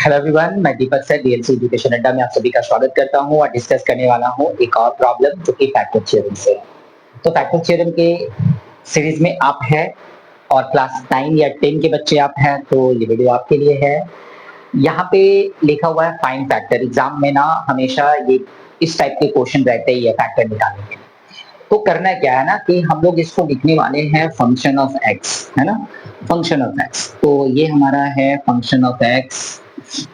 Hello everyone, मैं दीपक sir DLC education अड्डा में आप सभी का स्वागत करता हूं और डिस्कस करने वाला हूं एक और प्रॉब्लम जो कि फैक्टर थ्योरम से है। तो फैक्टर थ्योरम के सीरीज में आप हैं और क्लास 9 या 10 के बच्चे आप हैं तो ये वीडियो आपके लिए है। यहाँ पे लिखा हुआ है फाइंड फैक्टर। एग्जाम में ना हमेशा ये इस टाइप के क्वेश्चन रहते ही है फैक्टर निकालने के लिए। तो करना क्या है ना कि हम लोग इसको लिखने वाले हैं फंक्शन ऑफ एक्स, है ना, फंक्शन ऑफ एक्स। तो ये हमारा है फंक्शन ऑफ एक्स।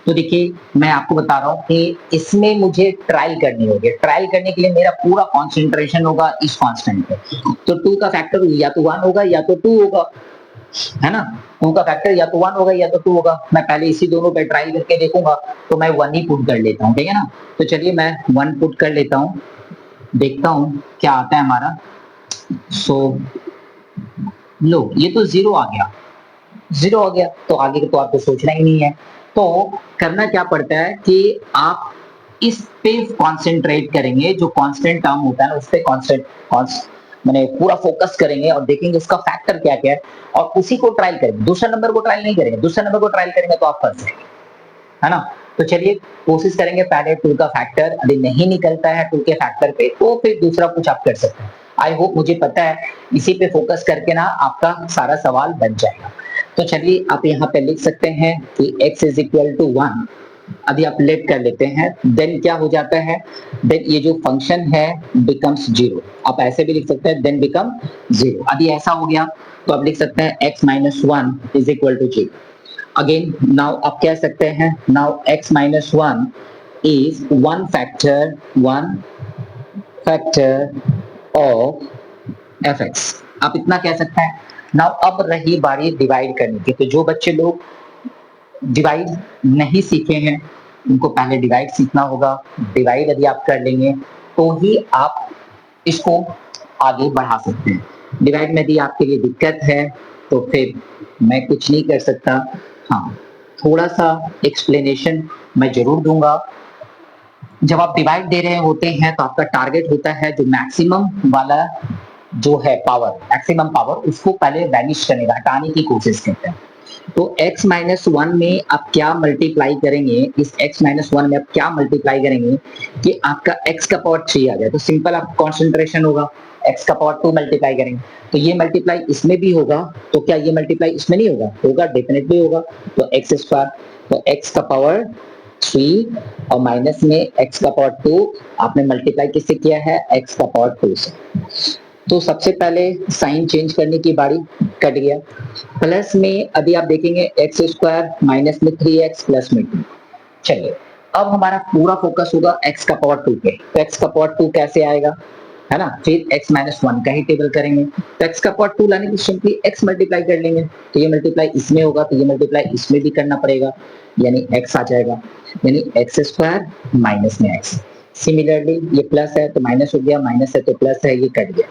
तो देखिए मैं आपको बता रहा हूँ कि इसमें मुझे ट्रायल करनी होगी। ट्रायल करने के लिए मेरा पूरा कॉन्सेंट्रेशन होगा इस कांस्टेंट पे। तो 2 का फैक्टर या तो 1 होगा या तो 2 होगा, है ना। 2 का फैक्टर या तो 1 होगा या तो 2 होगा। मैं पहले इसी दोनों पे ट्राई करके देखूंगा, तो मैं 1 ही पुट कर लेता हूँ, ठीक है ना। तो चलिए मैं 1 पुट कर लेता हूँ, देखता हूँ क्या आता है हमारा। सो लो, ये तो 0 आ गया, 0 आ गया। तो आगे का तो आपको सोचना ही नहीं है। तो करना क्या पड़ता है कि आप इस पे कॉन्सेंट्रेट करेंगे, जो कांस्टेंट टर्म होता है ना उस पे मैंने पूरा फोकस करेंगे और देखेंगे उसका फैक्टर क्या क्या है और उसी को ट्रायल करेंगे। दूसरा नंबर को ट्रायल नहीं करेंगे। दूसरा नंबर को ट्रायल करेंगे तो आप फंस जाएंगे, है ना। तो चलिए कोशिश करेंगे पहले 2 का फैक्टर। अभी नहीं निकलता है 2 के फैक्टर पे तो फिर दूसरा कुछ आप कर सकते हैं। आई होप, मुझे पता है इसी पे फोकस करके ना आपका सारा सवाल बन जाएगा। तो चलिए आप यहाँ पे लिख सकते हैं कि x इज इक्वल टू 1। अभी आप लेट कर लेते हैं, देन क्या हो जाता है, देन ये जो फंक्शन है बिकम्स 0। आप ऐसे भी लिख सकते हैं देन बिकम 0। अभी ऐसा हो गया तो आप लिख सकते हैं x माइनस 1 is equal to 0। Again now आप कह सकते हैं नाउ x माइनस 1 is one factor of fx। आप इतना कह सकते हैं। नाउ अब रही बारी डिवाइड करने की। तो जो बच्चे लोग डिवाइड नहीं सीखे हैं उनको पहले डिवाइड सीखना होगा। डिवाइड यदि आप कर लेंगे तो ही आप इसको आगे बढ़ा सकते हैं। डिवाइड में यदि आपके लिए दिक्कत है तो फिर मैं कुछ नहीं कर सकता। हाँ, थोड़ा सा एक्सप्लेनेशन मैं जरूर दूंगा। जब आप डिवाइड दे रहे होते हैं तो आपका टारगेट होता है जो मैक्सिमम वाला जो है पावर, मैक्सिमम पावर उसको पहले वैनिश करने का, हटाने की कोशिश करते हैं। तो x माइनस 1 में आप क्या मल्टीप्लाई करेंगे, इस x माइनस 1 में आप क्या मल्टीप्लाई करेंगे कि आपका x का पावर 3 आ जाए। तो सिंपल आप कॉन्सेंट्रेशन होगा, x का पावर 2 मल्टीप्लाई करेंगे तो ये मल्टीप्लाई इसमें भी होगा। तो क्या ये मल्टीप्लाई इसमें नहीं होगा? होगा, डेफिनेटली होगा। तो एक्स स्क्वायर, तो x का पावर 3 और माइनस में x का पावर 2 आपने मल्टीप्लाई किससे किया है? x का पावर 2 से। तो सबसे पहले साइन चेंज करने की बारी, कट गया। प्लस में अभी आप देखेंगे एक्स स्क्वायर माइनस में 3x प्लस में 2। चलिए अब हमारा पूरा फोकस होगा x का पावर 2 पे। तो x का पावर 2 कैसे आएगा, है ना। फिर x माइनस 1 का ही टेबल करेंगे। तो x का पावर 2 लाने की सिंपली x मल्टीप्लाई कर लेंगे। तो ये मल्टीप्लाई इसमें होगा तो ये मल्टीप्लाई इसमें भी करना पड़ेगा, यानी x आ जाएगा, यानी एक्स स्क्वायर माइनस में x। सिमिलरली ये प्लस है तो माइनस हो गया, माइनस है तो प्लस है, ये कट गया,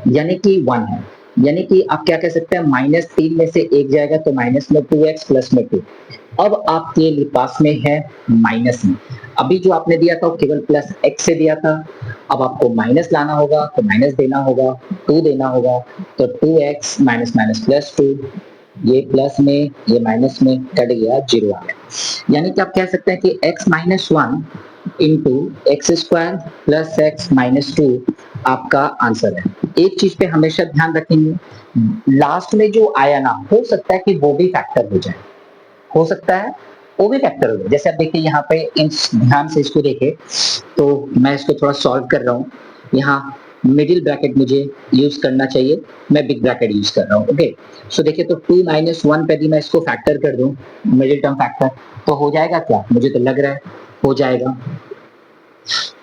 यानी कि 1 है। यानी कि आप क्या कह सकते हैं, माइनस 3 में से 1 जाएगा तो माइनस में 2x प्लस में 2। अब आपके पास में है माइनस में। अभी जो आपने दिया था वो केवल प्लस x से दिया था। अब आपको माइनस लाना होगा तो माइनस देना होगा, 2 देना होगा। तो 2x माइनस माइनस प्लस 2, ये प्लस में ये माइनस में कट गया, 0 आ गया। यानी कि आप कह सकते हैं कि x माइनस 1 into x square plus x minus 2 आपका आंसर है। एक चीज पे हमेशा ध्यान रखेंगे, लास्ट में जो आया ना, हो सकता है कि वो भी फैक्टर हो जाए, हो सकता है वो भी फैक्टर हो जाए। जैसे आप देखिए यहाँ पे ध्यान से इसको देखे तो मैं इसको थोड़ा सॉल्व कर रहा हूँ। यहाँ मिडिल ब्रैकेट मुझे यूज करना चाहिए, मैं बिग ब्रैकेट यूज कर रहा हूँ। ओके, सो देखिए तो 2 माइनस 1 पे भी मैं इसको फैक्टर कर दूं, मिडिल टर्म फैक्टर, तो हो जाएगा क्या, मुझे तो लग रहा है हो जाएगा।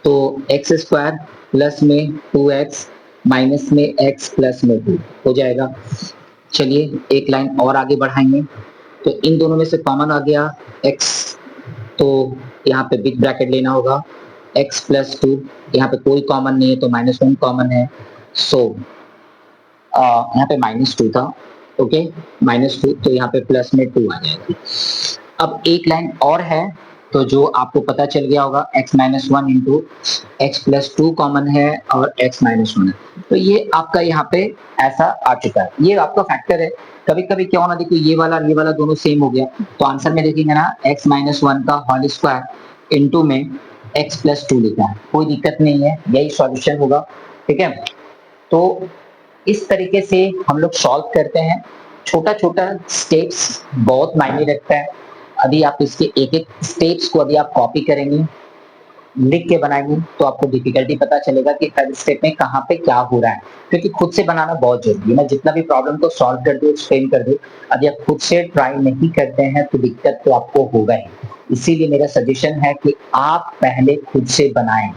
तो एक्स स्क्वायर प्लस में 2x माइनस में x प्लस में 2 हो जाएगा। चलिए एक लाइन और आगे बढ़ाएंगे तो इन दोनों में से कॉमन आ गया x, तो यहाँ पे बिग ब्रैकेट लेना होगा, x प्लस 2, यहाँ पे कोई कॉमन नहीं है तो माइनस 1 कॉमन है। सो यहाँ पे माइनस 2 था, ओके, माइनस 2, तो यहाँ पे प्लस में 2 आ जाएगा। अब एक लाइन और है तो जो आपको पता चल गया होगा x minus one into x plus two common है और x माइनस वन है, तो ये आपका यहाँ पे ऐसा आ चुका है, ये आपका फैक्टर है। कभी कभी क्या होना, देखो ये वाला दोनों सेम हो गया, तो आंसर में देखेंगे ना x माइनस वन का होल स्क्वायर इंटू में x प्लस टू लिखा है, कोई दिक्कत नहीं है, यही सॉल्यूशन होगा। ठीक है, तो इस तरीके से हम लोग सॉल्व करते हैं, छोटा छोटा स्टेप्स बहुत मायने रखता है। अभी आप इसके एक एक स्टेप्स को अभी आप कॉपी करेंगे, लिख के बनाएंगे, तो आपको डिफिकल्टी पता चलेगा कि थर्ड स्टेप में कहाँ पे क्या हो रहा है, क्योंकि खुद से बनाना बहुत जरूरी है। मैं जितना भी प्रॉब्लम को सॉल्व कर दूं, एक्सप्लेन कर दूं, अगर आप खुद से ट्राई नहीं करते हैं तो दिक्कत तो आपको होगा ही। इसीलिए मेरा सजेशन है कि आप पहले खुद से बनाएं,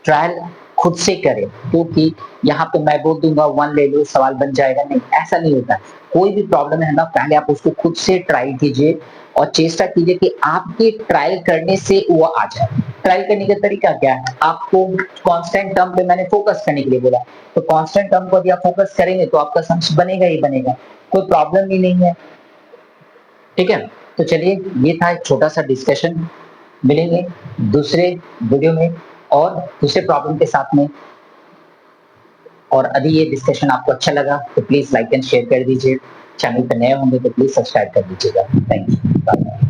ट्रायल खुद से करें, क्योंकि यहाँ पे मैं बोल दूंगा वन ले लो सवाल बन जाएगा, नहीं, ऐसा नहीं होता। कोई भी प्रॉब्लम है ना, पहले आप उसको खुद से ट्राई कीजिए और चेष्टा कीजिए कि आपके ट्रायल करने से वो आ जाए। ट्रायल करने का तरीका क्या है, आपको कांस्टेंट टर्म पे मैंने फोकस करने के लिए बोला, तो कांस्टेंट टर्म को यदि आप फोकस करेंगे तो आपका सम्स बनेगा ही बनेगा, कोई प्रॉब्लम ही नहीं है। ठीक है, तो चलिए ये था एक छोटा सा डिस्कशन, मिलेंगे दूसरे वीडियो में और दूसरे प्रॉब्लम के साथ में। और अभी ये डिस्कशन आपको अच्छा लगा तो प्लीज लाइक एंड शेयर कर दीजिए, चैनल पर नए होंगे तो प्लीज सब्सक्राइब कर दीजिएगा। Thank you, bye.